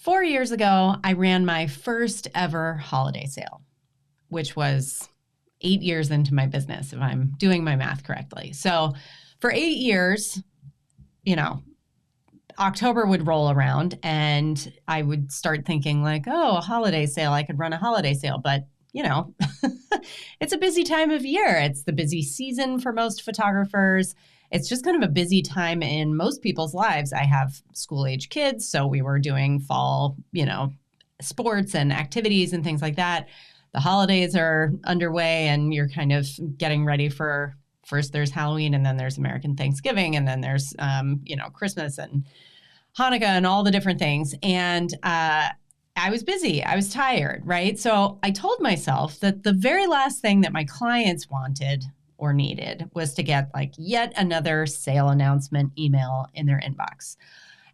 4 years ago, I ran my first ever holiday sale, which was 8 years into my business, if I'm doing my math correctly. So for 8 years, you know, October would roll around and I would start thinking like, oh, a holiday sale, I could run a holiday sale. But, it's a busy time of year. It's the busy season for most photographers. It's just kind of a busy time in most people's lives. I have school-age kids, so we were doing fall, sports and activities and things like that. The holidays are underway and you're kind of getting ready for, first there's Halloween and then there's American Thanksgiving and then there's, Christmas and Hanukkah and all the different things. And I was busy. I was tired, right? So I told myself that the very last thing that my clients wanted or needed was to get like yet another sale announcement email in their inbox.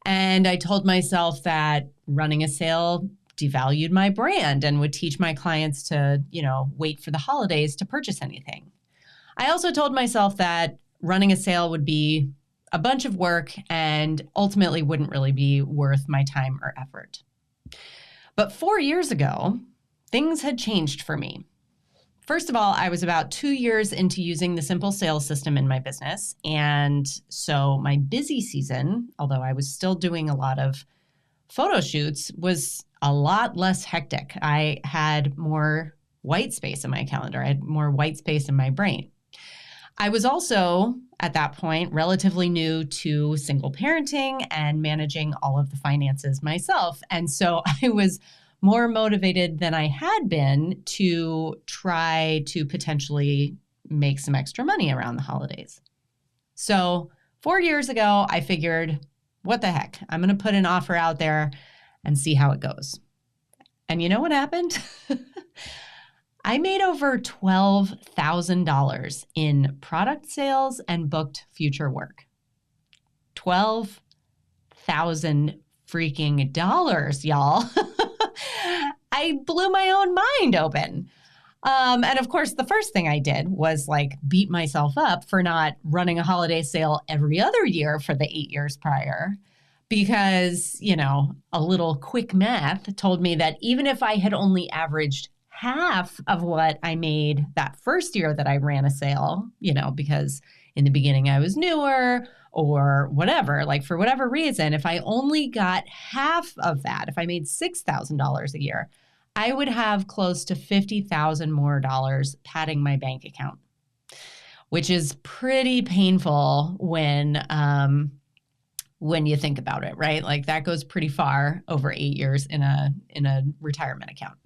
And I told myself that running a sale devalued my brand and would teach my clients to, wait for the holidays to purchase anything. I also told myself that running a sale would be a bunch of work and ultimately wouldn't really be worth my time or effort. But 4 years ago, things had changed for me. First of all, I was about 2 years into using the simple sales system in my business. And so my busy season, although I was still doing a lot of photo shoots, was a lot less hectic. I had more white space in my calendar. I had more white space in my brain. I was also, at that point, relatively new to single parenting and managing all of the finances myself. And so I was more motivated than I had been to try to potentially make some extra money around the holidays. So 4 years ago, I figured, what the heck? I'm going to put an offer out there and see how it goes. And you know what happened? I made over $12,000 in product sales and booked future work. $12,000 freaking dollars, y'all. I blew my own mind open. And of course, the first thing I did was beat myself up for not running a holiday sale every other year for the 8 years prior. Because, a little quick math told me that even if I had only averaged half of what I made that first year that I ran a sale, because in the beginning I was newer or whatever, for whatever reason, if I only got half of that, if I made $6,000 a year, I would have close to $50,000 more dollars padding my bank account, which is pretty painful when you think about it, right? That goes pretty far over 8 years in a retirement account.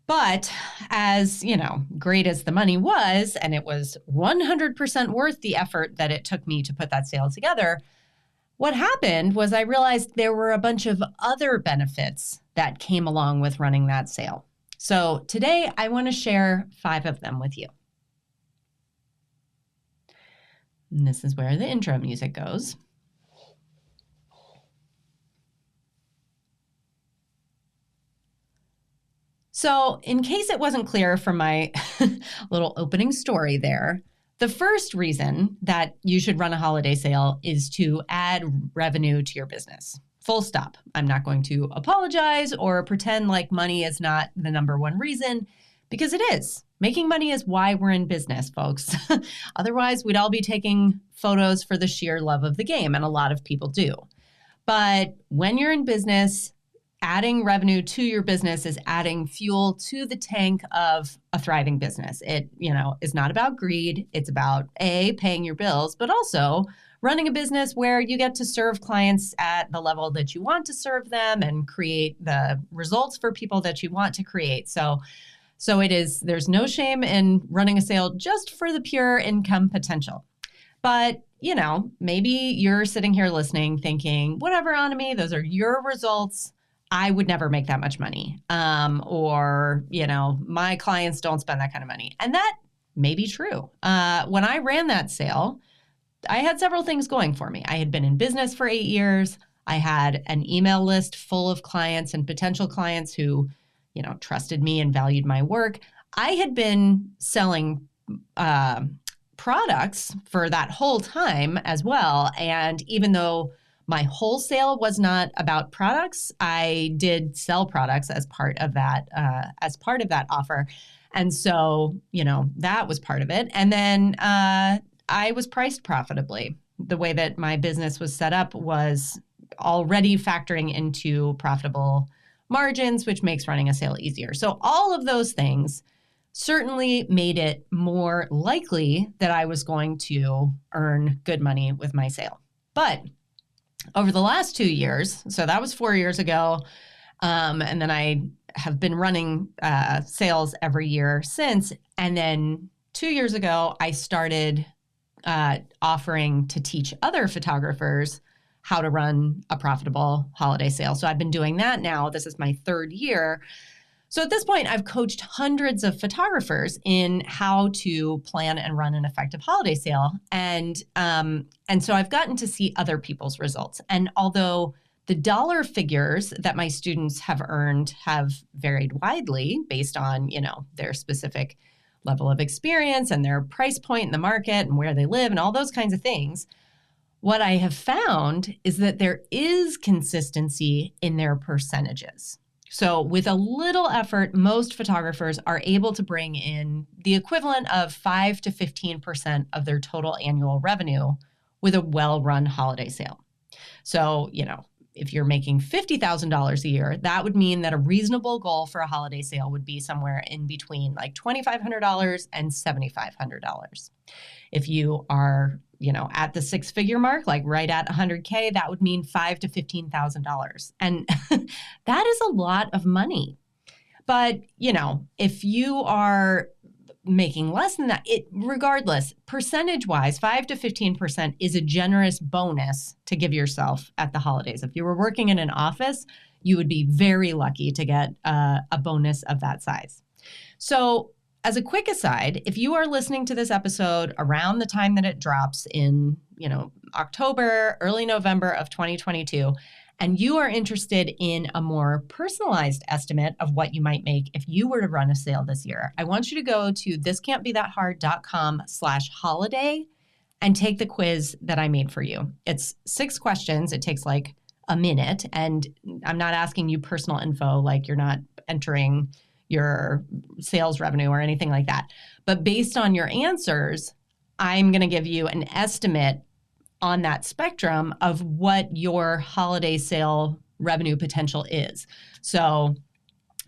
But as, great as the money was, and it was 100% worth the effort that it took me to put that sale together, what happened was I realized there were a bunch of other benefits that came along with running that sale. So today I want to share 5 of them with you. And this is where the intro music goes. So in case it wasn't clear from my little opening story there, the first reason that you should run a holiday sale is to add revenue to your business. Full stop. I'm not going to apologize or pretend like money is not the number one reason, because it is. Making money is why we're in business, folks. Otherwise, we'd all be taking photos for the sheer love of the game, and a lot of people do. But when you're in business, adding revenue to your business is adding fuel to the tank of a thriving business. It, is not about greed. It's about paying your bills, but also running a business where you get to serve clients at the level that you want to serve them and create the results for people that you want to create. So there's no shame in running a sale just for the pure income potential. But maybe you're sitting here listening thinking, whatever, Anami, those are your results. I would never make that much money. Or my clients don't spend that kind of money. And that may be true. When I ran that sale, I had several things going for me. I had been in business for 8 years. I had an email list full of clients and potential clients who, trusted me and valued my work. I had been selling products for that whole time as well. And even though My wholesale was not about products. I did sell products as part of that offer. And so, that was part of it. And then I was priced profitably. The way that my business was set up was already factoring into profitable margins, which makes running a sale easier. So all of those things certainly made it more likely that I was going to earn good money with my sale. But over the last 2 years, so that was 4 years ago, and then I have been running sales every year since. And then 2 years ago, I started offering to teach other photographers how to run a profitable holiday sale. So I've been doing that now. This is my 3rd year. So at this point, I've coached hundreds of photographers in how to plan and run an effective holiday sale. And so I've gotten to see other people's results. And although the dollar figures that my students have earned have varied widely based on, their specific level of experience and their price point in the market and where they live and all those kinds of things, what I have found is that there is consistency in their percentages. So with a little effort, most photographers are able to bring in the equivalent of 5 to 15% of their total annual revenue with a well-run holiday sale. So, if you're making $50,000 a year, that would mean that a reasonable goal for a holiday sale would be somewhere in between like $2,500 and $7,500. If you are, at the 6-figure mark, like right at 100K, that would mean $5,000 to $15,000. And that is a lot of money. But, if you are making less than that, regardless, percentage-wise, 5 to 15% is a generous bonus to give yourself at the holidays. If you were working in an office, you would be very lucky to get a bonus of that size. So as a quick aside, if you are listening to this episode around the time that it drops in, October, early November of 2022, and you are interested in a more personalized estimate of what you might make if you were to run a sale this year, I want you to go to thiscan'tbethathard.com/holiday and take the quiz that I made for you. It's 6 questions. It takes like a minute, and I'm not asking you personal info, like you're not entering your sales revenue or anything like that. But based on your answers, I'm going to give you an estimate on that spectrum of what your holiday sale revenue potential is. So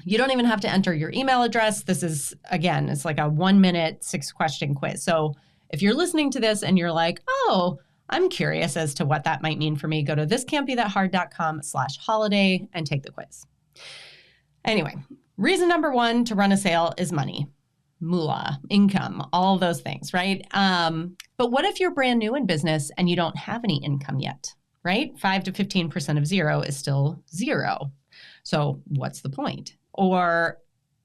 you don't even have to enter your email address. This is, again, it's like a 1-minute 6-question quiz. So if you're listening to this and you're like, oh, I'm curious as to what that might mean for me, go to thiscan'tbethathard.com/holiday and take the quiz. Anyway, reason number 1 to run a sale is money. Moolah, income, all of those things, right? But what if you're brand new in business and you don't have any income yet, right? 5 to 15% of zero is still zero. So what's the point? Or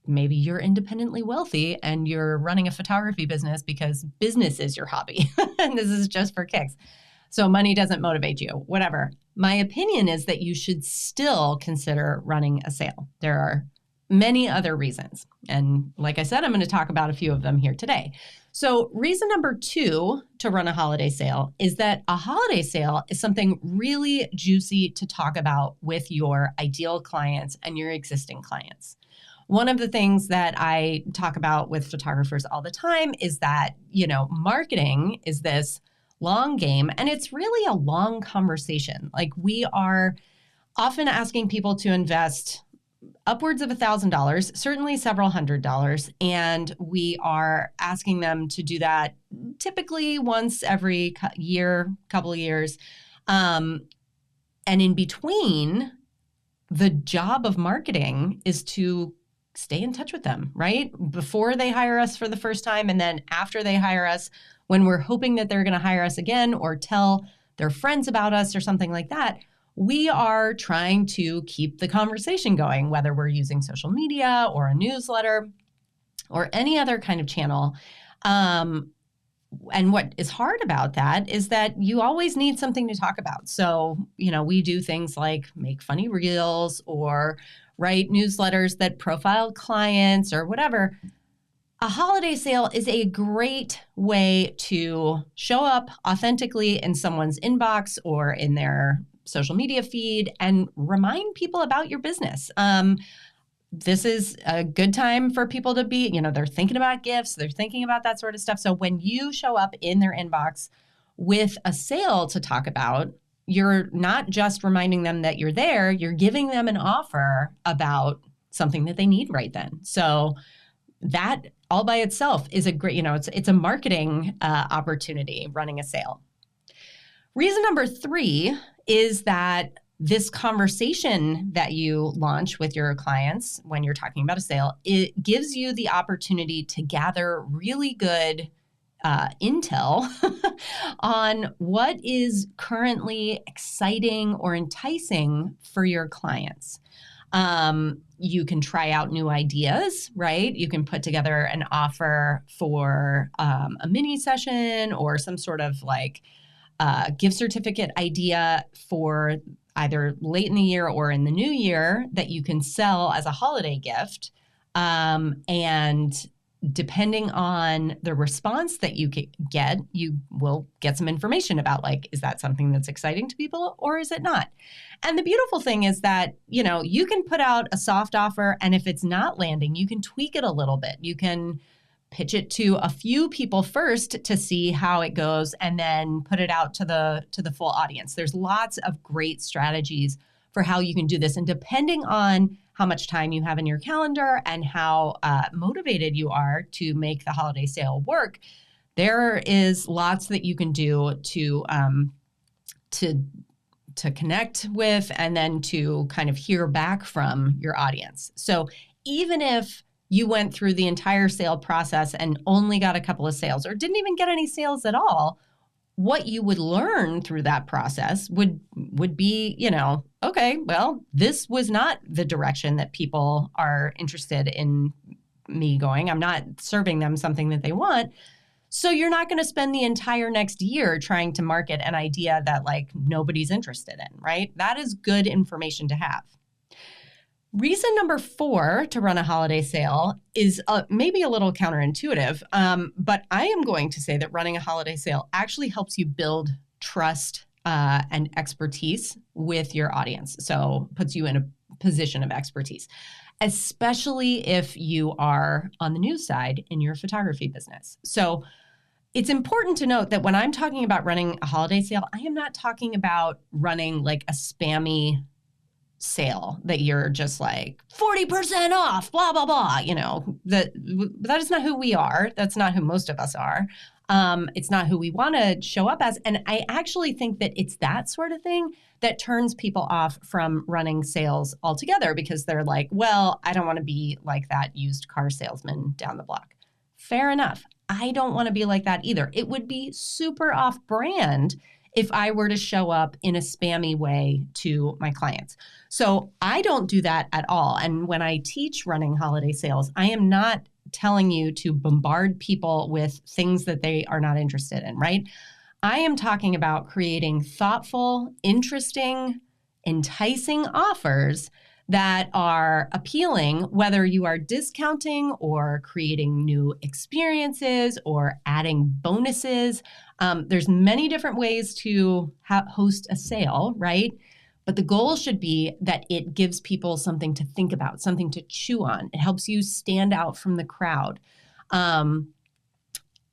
maybe you're independently wealthy and you're running a photography business because business is your hobby and this is just for kicks. So money doesn't motivate you, whatever. My opinion is that you should still consider running a sale. There are many other reasons. And like I said, I'm going to talk about a few of them here today. So reason number 2 to run a holiday sale is that a holiday sale is something really juicy to talk about with your ideal clients and your existing clients. One of the things that I talk about with photographers all the time is that, marketing is this long game, and it's really a long conversation. Like, we are often asking people to invest upwards of $1,000, certainly several $100s, and we are asking them to do that typically once every couple of years. And in between, the job of marketing is to stay in touch with them, right? Before they hire us for the first time, and then after they hire us, when we're hoping that they're going to hire us again or tell their friends about us or something like that. We are trying to keep the conversation going, whether we're using social media or a newsletter or any other kind of channel. And what is hard about that is that you always need something to talk about. So, we do things like make funny reels or write newsletters that profile clients or whatever. A holiday sale is a great way to show up authentically in someone's inbox or in their social media feed and remind people about your business. This is a good time for people to be, they're thinking about gifts, they're thinking about that sort of stuff. So when you show up in their inbox with a sale to talk about, you're not just reminding them that you're there, you're giving them an offer about something that they need right then. So that all by itself is a great, it's a marketing opportunity, running a sale. Reason number 3 is that this conversation that you launch with your clients when you're talking about a sale, it gives you the opportunity to gather really good intel on what is currently exciting or enticing for your clients. You can try out new ideas, right? You can put together an offer for a mini session or some sort of gift certificate idea for either late in the year or in the new year that you can sell as a holiday gift. And depending on the response that you get, you will get some information about is that something that's exciting to people or is it not? And the beautiful thing is that, you can put out a soft offer, and if it's not landing, you can tweak it a little bit. You can pitch it to a few people first to see how it goes and then put it out to the full audience. There's lots of great strategies for how you can do this. And depending on how much time you have in your calendar and how motivated you are to make the holiday sale work, there is lots that you can do to connect with and then to kind of hear back from your audience. So even if you went through the entire sale process and only got a couple of sales or didn't even get any sales at all, what you would learn through that process would be, okay, well, this was not the direction that people are interested in me going. I'm not serving them something that they want. So you're not going to spend the entire next year trying to market an idea that nobody's interested in, right? That is good information to have. Reason number 4 to run a holiday sale is maybe a little counterintuitive, but I am going to say that running a holiday sale actually helps you build trust and expertise with your audience. So puts you in a position of expertise, especially if you are on the news side in your photography business. So it's important to note that when I'm talking about running a holiday sale, I am not talking about running a spammy sale that you're just 40% off, blah, blah, blah. That is not who we are. That's not who most of us are. It's not who we want to show up as. And I actually think that it's that sort of thing that turns people off from running sales altogether because they're well, I don't want to be like that used car salesman down the block. Fair enough. I don't want to be like that either. It would be super off brand if I were to show up in a spammy way to my clients. So I don't do that at all. And when I teach running holiday sales, I am not telling you to bombard people with things that they are not interested in, right? I am talking about creating thoughtful, interesting, enticing offers that are appealing, whether you are discounting or creating new experiences or adding bonuses. There's many different ways to host a sale, right? But the goal should be that it gives people something to think about, something to chew on. It helps you stand out from the crowd.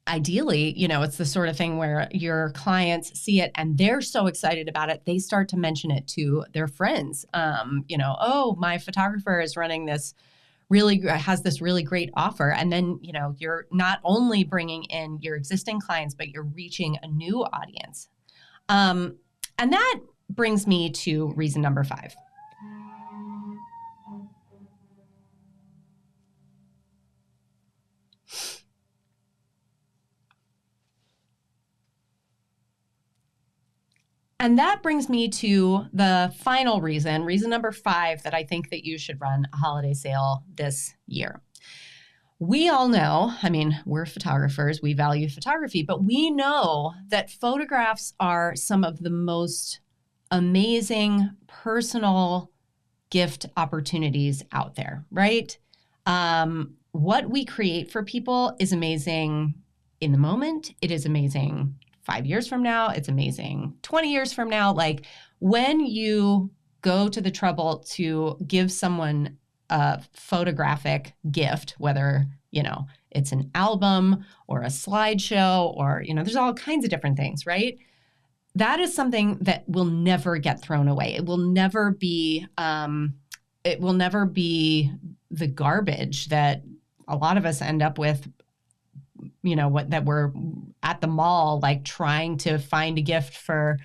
Ideally, it's the sort of thing where your clients see it and they're so excited about it, they start to mention it to their friends. Oh, my photographer is running this has this really great offer. And then, you're not only bringing in your existing clients, but you're reaching a new audience. And that brings me to reason number 5. And that brings me to the final reason number 5, that I think that you should run a holiday sale this year. We all know, we're photographers, we value photography, but we know that photographs are some of the most amazing personal gift opportunities out there, right? What we create for people is amazing in the moment. It is amazing 5 years from now. It's amazing 20 years from now. Like when you go to the trouble to give someone a photographic gift, whether, it's an album or a slideshow or, there's all kinds of different things, right? That is something that will never get thrown away. It will never be, the garbage that a lot of us end up with, that we're at the mall, like trying to find a gift for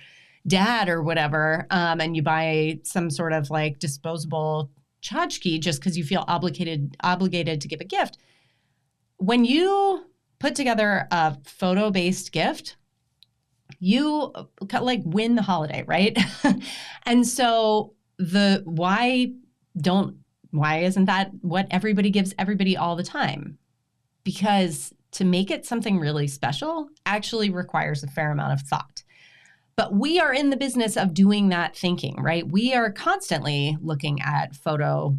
dad or whatever. And you buy some sort of like disposable tchotchke just because you feel obligated to give a gift. When you put together a photo-based gift, you like win the holiday, right? And so why isn't that what everybody gives everybody all the time? Because to make it something really special actually requires a fair amount of thought. But we are in the business of doing that thinking, right? We are constantly looking at photo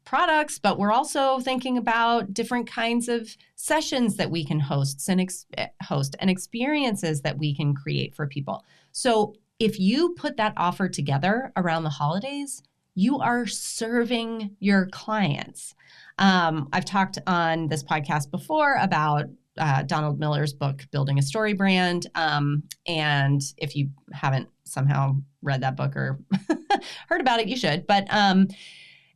products, but we're also thinking about different kinds of sessions that we can host and experiences that we can create for people. So if you put that offer together around the holidays, you are serving your clients. I've talked on this podcast before about Donald Miller's book, Building a Story Brand. And if you haven't somehow read that book or heard about it, you should. But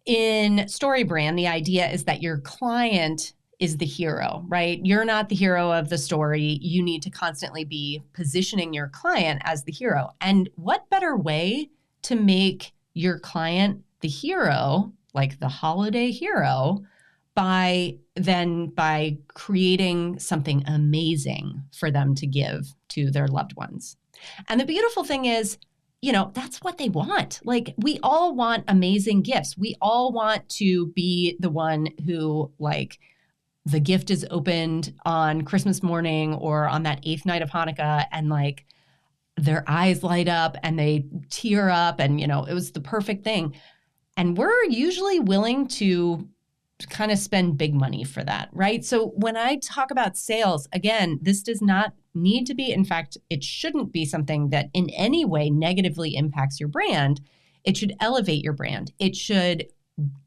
in Story Brand, the idea is that your client is the hero, right? You're not the hero of the story. You need to constantly be positioning your client as the hero. And what better way to make your client the hero, like the holiday hero, by creating something amazing for them to give to their loved ones. And the beautiful thing is, that's what they want. Like we all want amazing gifts. We all want to be the one who like the gift is opened on Christmas morning or on that 8th night of Hanukkah and like their eyes light up and they tear up and, it was the perfect thing. And we're usually willing to kind of spend big money for that, right? So when I talk about sales, again, this does not need to be, in fact, it shouldn't be something that in any way negatively impacts your brand. It should elevate your brand. It should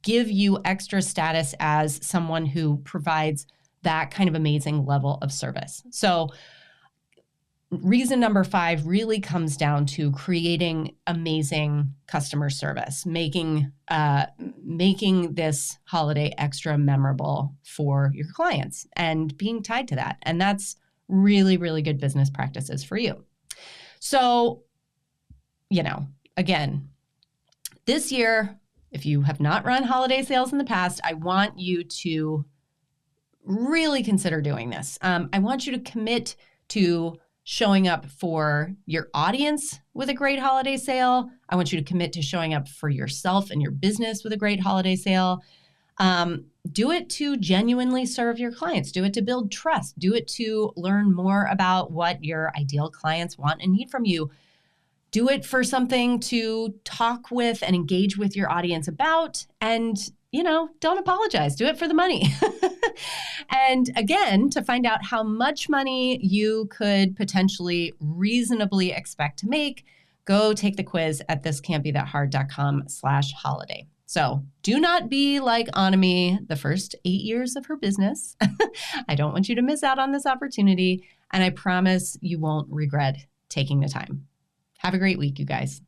give you extra status as someone who provides that kind of amazing level of service. So reason number 5 really comes down to creating amazing customer service, making this holiday extra memorable for your clients and being tied to that. And that's really, really good business practices for you. So, again, this year, if you have not run holiday sales in the past, I want you to really consider doing this. I want you to commit to showing up for your audience with a great holiday sale. I want you to commit to showing up for yourself and your business with a great holiday sale. Do it to genuinely serve your clients. Do it to build trust. Do it to learn more about what your ideal clients want and need from you. Do it for something to talk with and engage with your audience about. And, don't apologize. Do it for the money. And again, to find out how much money you could potentially reasonably expect to make, go take the quiz at thiscan'tbethathard.com/holiday. So do not be like Anami the first 8 years of her business. I don't want you to miss out on this opportunity. And I promise you won't regret taking the time. Have a great week, you guys.